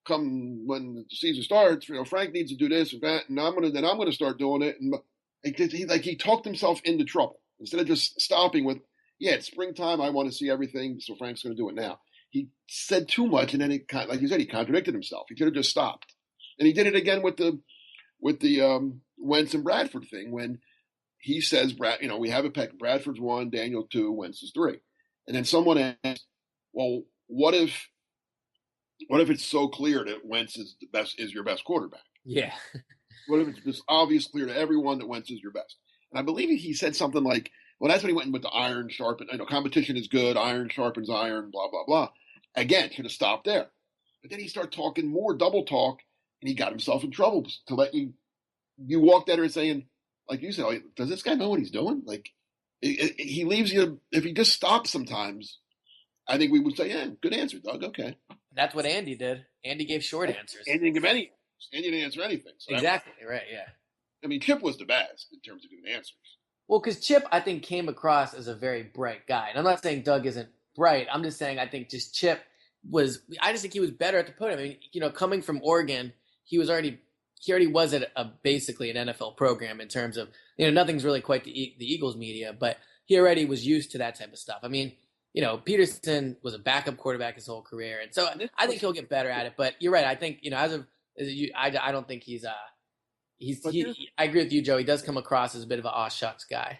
come when the season starts, Frank needs to do this and that, and I'm going to start doing it. And he talked himself into trouble instead of just stopping with, yeah, it's springtime. I want to see everything, so Frank's going to do it now. He said too much, and then like you said, he contradicted himself. He could have just stopped, and he did it again with the Wentz and Bradford thing when he says, we have a peck. Bradford's 1, Daniel 2, Wentz is 3, and then someone asked, well, what if it's so clear that Wentz is your best quarterback? Yeah. What if it's just obvious, clear to everyone that Wentz is your best? And I believe he said something like, well, that's when he went in with the iron sharpen. Competition is good. Iron sharpens iron, blah, blah, blah. Again, should have stopped there. But then he started talking more, double talk, and he got himself in trouble to let you walk there and saying, like you said, does this guy know what he's doing? Like, he leaves you, if he just stops sometimes, I think we would say, yeah, good answer, Doug. Okay. That's what Andy did. Andy gave short answers. Andy didn't give any. Andy didn't answer anything. So exactly. Right. Yeah. I mean, Chip was the best in terms of giving answers. Well, because Chip, I think, came across as a very bright guy. And I'm not saying Doug isn't bright. I'm just saying I think just Chip I just think he was better at the podium. I mean, coming from Oregon, he already was at basically an NFL program in terms of, nothing's really quite the Eagles media, but he already was used to that type of stuff. I mean, Peterson was a backup quarterback his whole career. And so I think he'll get better at it. But you're right. I think, I don't think he's I agree with you, Joe. He does come across as a bit of an aw shucks guy.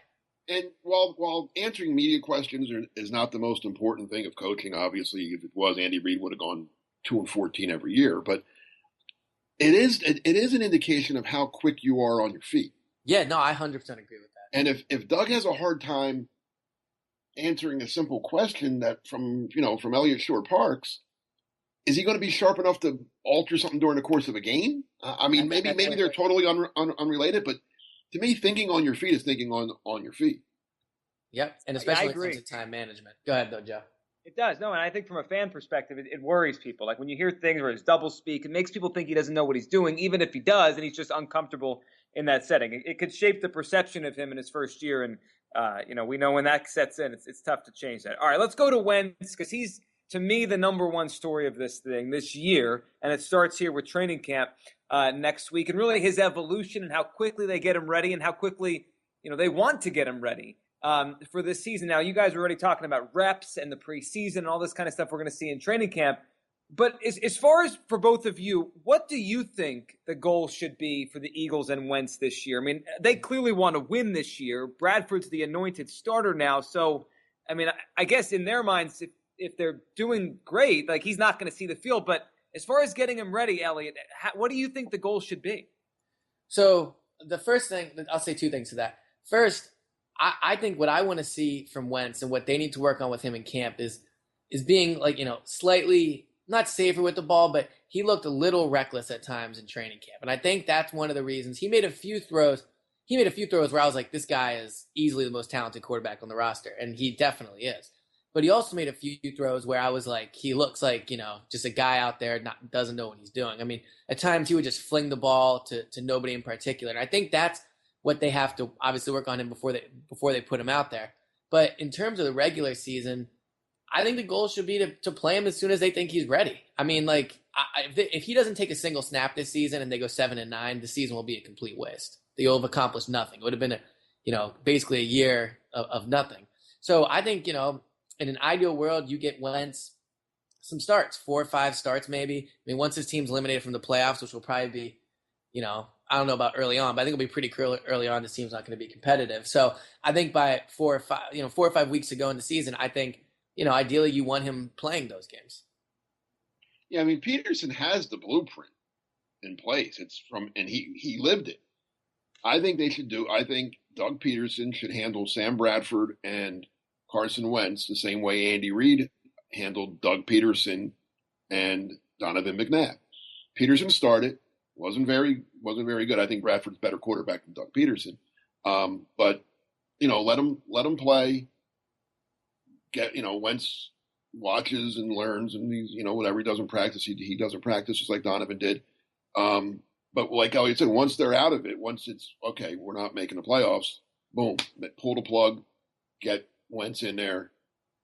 And while answering media questions is not the most important thing of coaching, obviously, if it was, Andy Reid would have gone 2-14 every year. But it is an indication of how quick you are on your feet. Yeah, no, I 100% agree with that. And if Doug has a hard time answering a simple question that from Elliott Shore Parks, is he going to be sharp enough to alter something during the course of a game? I mean, maybe they're totally unrelated, but to me, thinking on your feet is thinking on your feet. Yep, and especially when it comes to time management. Go ahead, though, Joe. It does. No, and I think from a fan perspective, it worries people. Like when you hear things where it's double speak, it makes people think he doesn't know what he's doing, even if he does, and he's just uncomfortable in that setting. It could shape the perception of him in his first year, and we know when that sets in, it's tough to change that. All right, let's go to Wentz, because he's, to me, the number one story of this year, and it starts here with training camp next week, and really his evolution and how quickly they get him ready and how quickly they want to get him ready for this season. Now, you guys are already talking about reps and the preseason and all this kind of stuff we're going to see in training camp. But as far as for both of you, what do you think the goal should be for the Eagles and Wentz this year? I mean, they clearly want to win this year. Bradford's the anointed starter now. So, I mean, I guess in their minds, if they're doing great, like he's not going to see the field. But as far as getting him ready, Elliot, what do you think the goal should be? So the first thing, I'll say two things to that. First, I think what I want to see from Wentz and what they need to work on with him in camp is being slightly not safer with the ball, but he looked a little reckless at times in training camp. And I think that's one of the reasons he made a few throws. He made a few throws where I was like, this guy is easily the most talented quarterback on the roster. And he definitely is. But he also made a few throws where I was like, he looks like, just a guy out there doesn't know what he's doing. I mean, at times he would just fling the ball to nobody in particular. And I think that's what they have to obviously work on him before they put him out there. But in terms of the regular season, I think the goal should be to play him as soon as they think he's ready. I mean, if he doesn't take a single snap this season and they go 7-9, the season will be a complete waste. They'll have accomplished nothing. It would have been basically a year of nothing. So I think, in an ideal world, you get Wentz some starts, 4 or 5 starts maybe. I mean, once his team's eliminated from the playoffs, which will probably be, I don't know about early on, but I think it'll be pretty early on. This team's not going to be competitive. So I think by 4 or 5 weeks to go in the season, I think, ideally you want him playing those games. Yeah, I mean, Peterson has the blueprint in place. And he lived it. I think Doug Peterson should handle Sam Bradford and Carson Wentz the same way Andy Reid handled Doug Peterson and Donovan McNabb. Peterson started, wasn't very good. I think Bradford's a better quarterback than Doug Peterson. But let him play. Wentz watches and learns, and he's, whatever he doesn't practice, he doesn't practice, just like Donovan did. But like Elliot said, once they're out of it, once it's okay, we're not making the playoffs. Boom, pull the plug, get Wentz in there,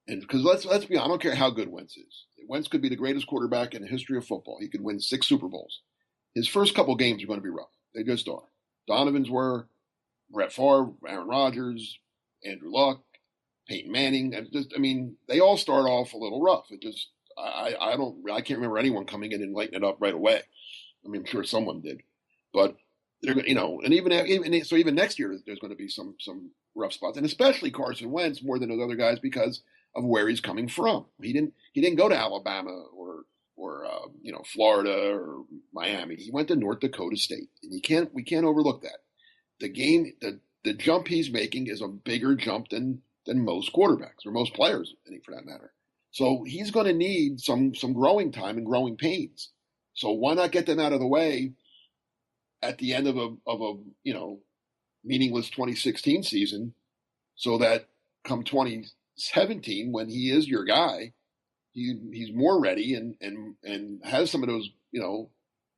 and because let's be honest, I don't care how good Wentz is. Wentz could be the greatest quarterback in the history of football. He could win 6 Super Bowls. His first couple games are going to be rough. They just are. Donovan's were, Brett Favre, Aaron Rodgers, Andrew Luck, Peyton Manning. They all start off a little rough. I can't remember anyone coming in and lighting it up right away. I mean, I'm sure someone did, but they're, and even next year there's going to be some rough spots, and especially Carson Wentz more than those other guys because of where he's coming from. He didn't go to Alabama or Florida or Miami. He went to North Dakota State, and we can't overlook that. The jump he's making is a bigger jump than most quarterbacks or most players, I think, for that matter. So he's going to need some growing time and growing pains. So why not get them out of the way at the end of a meaningless 2016 season, so that come 2017 when he is your guy, he's more ready and has some of those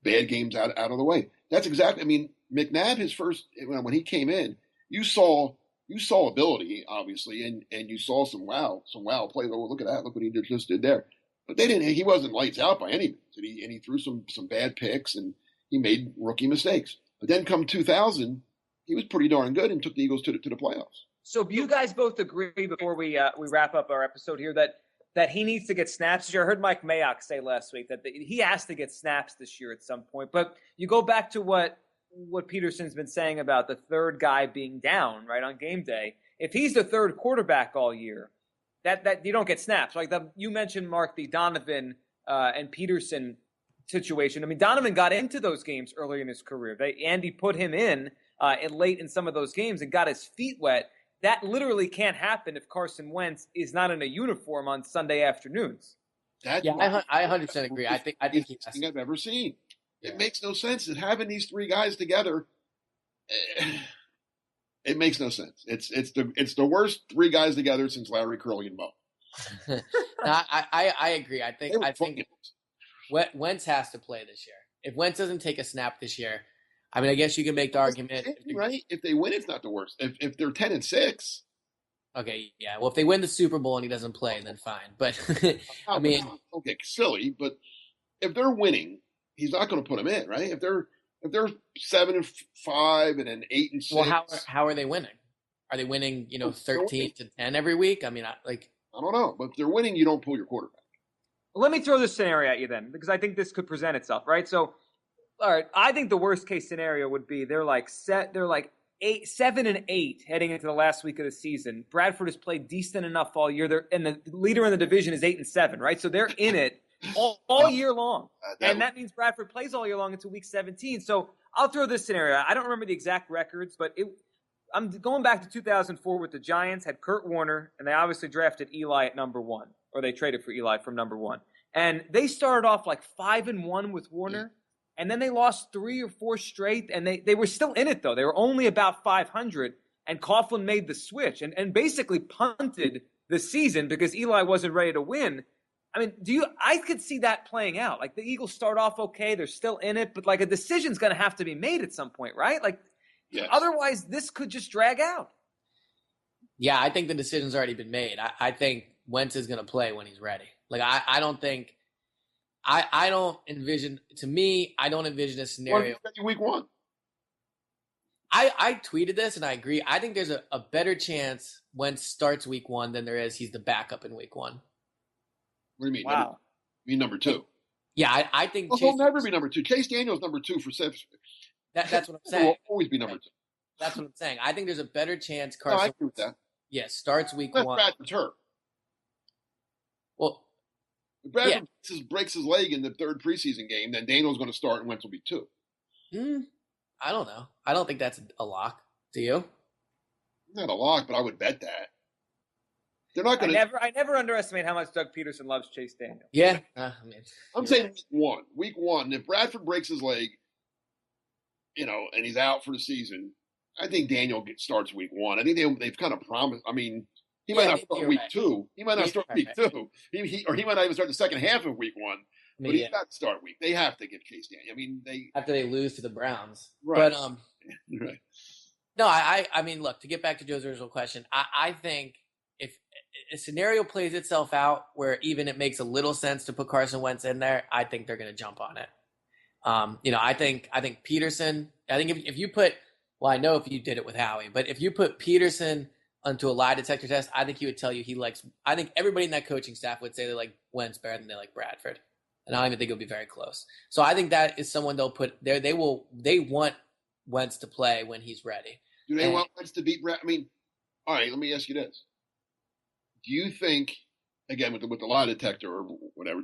bad games out of the way. That's exactly. I mean, McNabb, his first when he came in, you saw ability, obviously, and you saw some wow plays. Oh, look at that! Look what he just did there. But he wasn't lights out by any means, and he threw some bad picks and he made rookie mistakes. But then come 2000, he was pretty darn good and took the Eagles to the playoffs. So you guys both agree before we wrap up our episode here that he needs to get snaps this year? I heard Mike Mayock say last week that he has to get snaps this year at some point. But you go back to what Peterson's been saying about the third guy being down, right, on game day. If he's the third quarterback all year, that you don't get snaps. Like you mentioned, Mark, the Donovan and Peterson situation. I mean, Donovan got into those games early in his career. Andy put him in late in some of those games and got his feet wet. That literally can't happen if Carson Wentz is not in a uniform on Sunday afternoons. I 100% agree. I think it's the thing I've ever seen. It makes no sense that having these 3 guys together. It makes no sense. It's the worst 3 guys together since Larry, Curly, and Moe. I agree. I think Wentz has to play this year. If Wentz doesn't take a snap this year, I mean, I guess you can make the argument. Right? If they win, it's not the worst. If they're 10-6. Okay, yeah. Well, if they win the Super Bowl and he doesn't play, then fine. But I mean, don't get silly. But if they're winning, he's not going to put him in, right? If they're 7-5 and then 8-6. Well, how are they winning? Are they winning 13-10 every week? I mean, I don't know. But if they're winning, you don't pull your quarterback. Let me throw this scenario at you then, because I think this could present itself, right? So, all right, I think the worst case scenario would be they're like 7-8 heading into the last week of the season. Bradford has played decent enough all year. And the leader in the division is 8-7, right? So they're in it all year long. And that means Bradford plays all year long until week 17. So I'll throw this scenario. I don't remember the exact records, but I'm going back to 2004 with the Giants, had Kurt Warner, and they obviously drafted Eli at number 1, or they traded for Eli from number 1. And they started off like 5-1 with Warner, and then they lost 3 or 4 straight, and they were still in it, though. They were only about 500, and Coughlin made the switch and basically punted the season because Eli wasn't ready to win. I mean, I could see that playing out. Like, the Eagles start off okay, they're still in it, but like a decision's going to have to be made at some point, right? Like, yes. Otherwise this could just drag out. Yeah, I think the decision's already been made. I think Wentz is going to play when he's ready. Like, I don't think – I don't envision – to me, I don't envision a scenario – Week 1. I tweeted this, and I agree. I think there's a better chance Wentz starts week 1 than there is he's the backup in week 1. What do you mean? Wow. You mean number 2? Yeah, I think Chase – he'll never be number 2. Chase Daniel's number 2 for Sips. That's what I'm saying. He'll always be number 2. That's what I'm saying. I think there's a better chance Carson – I agree with that. Yeah, starts week Unless 1. Bradford's hurt. Well, if Bradford breaks his leg in the 3rd preseason game, then Daniel's going to start and Wentz will be 2. I don't know. I don't think that's a lock. Do you? Not a lock, but I would bet that. They're not going to. I never underestimate how much Doug Peterson loves Chase Daniel. Yeah, I'm saying week one. If Bradford breaks his leg, and he's out for the season, I think Daniel starts week 1. I think they've kind of promised. I mean, He might Yeah, not start you're week right. 2. He might not Yeah, start you're week right. 2. He might not even start the second half of week 1. But he's got to start week. They have to get Chase Daniel. I mean, After they lose to the Browns. right. But Right. no, I mean, look, to get back to Joe's original question, I think if a scenario plays itself out where even it makes a little sense to put Carson Wentz in there, I think they're going to jump on it. I think Peterson. I think if you put, well, I know if you did it with Howie, but if you put Peterson onto a lie detector test, I think he would tell you he likes. I think everybody in that coaching staff would say they like Wentz better than they like Bradford, and I don't even think it'll be very close. So I think that is someone they'll put there. They want Wentz to play when he's ready. Do they want Wentz to beat Brad? I mean, all right, let me ask you this. Do you think, again, with the lie detector or whatever,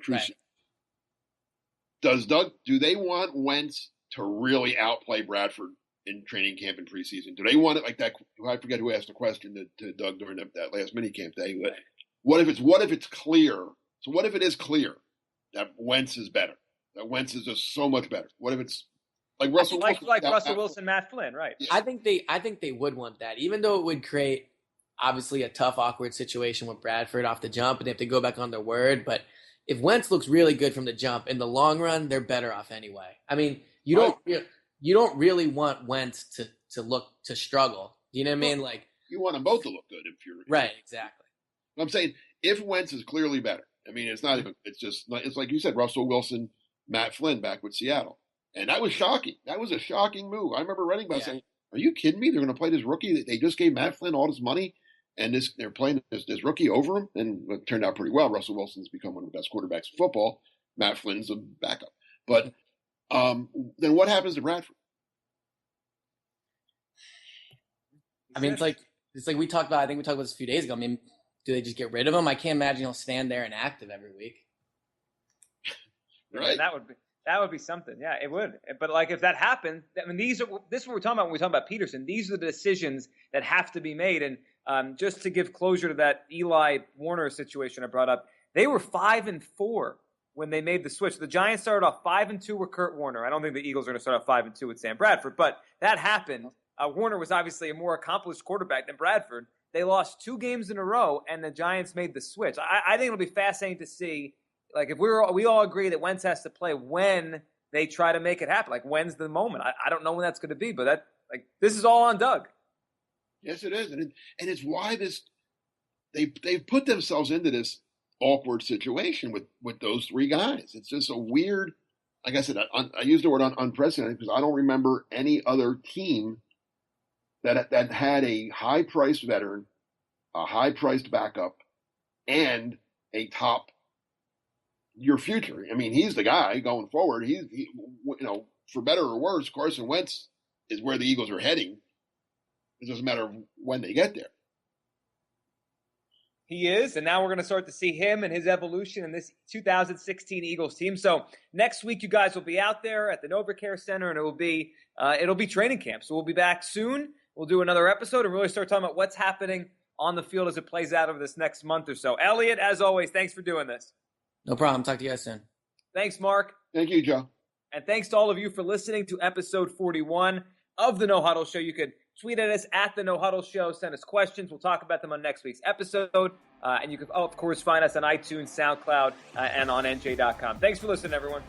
do they want Wentz to really outplay Bradford in training camp and preseason? Do they want it like that? I forget who asked the question to Doug during that last mini camp day. But what if it's clear? So what if it is clear that Wentz is better? That Wentz is just so much better. What if it's like Russell Wilson? Like Russell Wilson, Matt Flynn, right? Yeah. I think they would want that, even though it would create obviously a tough, awkward situation with Bradford off the jump, and they have to go back on their word. But if Wentz looks really good from the jump, in the long run, they're better off anyway. I mean, you don't really want Wentz to struggle. You know what I mean? Like, you want them both to look good if you're right. Exactly. I'm saying if Wentz is clearly better. I mean, it's not even. It's like you said, Russell Wilson, Matt Flynn back with Seattle, and that was shocking. That was a shocking move. I remember reading about saying, "Are you kidding me? They're going to play this rookie? They just gave Matt Flynn all this money, and they're playing this rookie over him." And it turned out pretty well. Russell Wilson's become one of the best quarterbacks in football. Matt Flynn's a backup. But then what happens to Bradford? I mean, it's like we talked about. I think we talked about this a few days ago. I mean, do they just get rid of him? I can't imagine he'll stand there inactive every week. Right. Yeah, that would be something. Yeah, it would. But like if that happened, I mean, this is what we're talking about when we talk about Peterson. These are the decisions that have to be made. And just to give closure to that Eli Warner situation I brought up, they were 5-4 when they made the switch. The Giants started off 5-2 with Kurt Warner. I don't think the Eagles are going to start off 5-2 with Sam Bradford, but that happened. Warner was obviously a more accomplished quarterback than Bradford. They lost 2 games in a row, and the Giants made the switch. I think it'll be fascinating to see. Like if we all agree that Wentz has to play when they try to make it happen. Like when's the moment? I don't know when that's going to be, but this is all on Doug. Yes, it is, and it's why they've put themselves into this awkward situation with those 3 guys. It's just a weird. Like I said, I use the word unprecedented because I don't remember any other team that had a high-priced veteran, a high-priced backup, and a top. Your future. I mean, he's the guy going forward. He for better or worse, Carson Wentz is where the Eagles are heading. It doesn't matter when they get there. He is, and now we're going to start to see him and his evolution in this 2016 Eagles team. So next week, you guys will be out there at the NovaCare Center, and it'll be training camp. So we'll be back soon. We'll do another episode and really start talking about what's happening on the field as it plays out over this next month or so. Elliot, as always, thanks for doing this. No problem. Talk to you guys soon. Thanks, Mark. Thank you, Joe. And thanks to all of you for listening to episode 41 of the No Huddle Show. You could tweet at us at the No Huddle Show. Send us questions. We'll talk about them on next week's episode. And you can, of course, find us on iTunes, SoundCloud, and on NJ.com. Thanks for listening, everyone.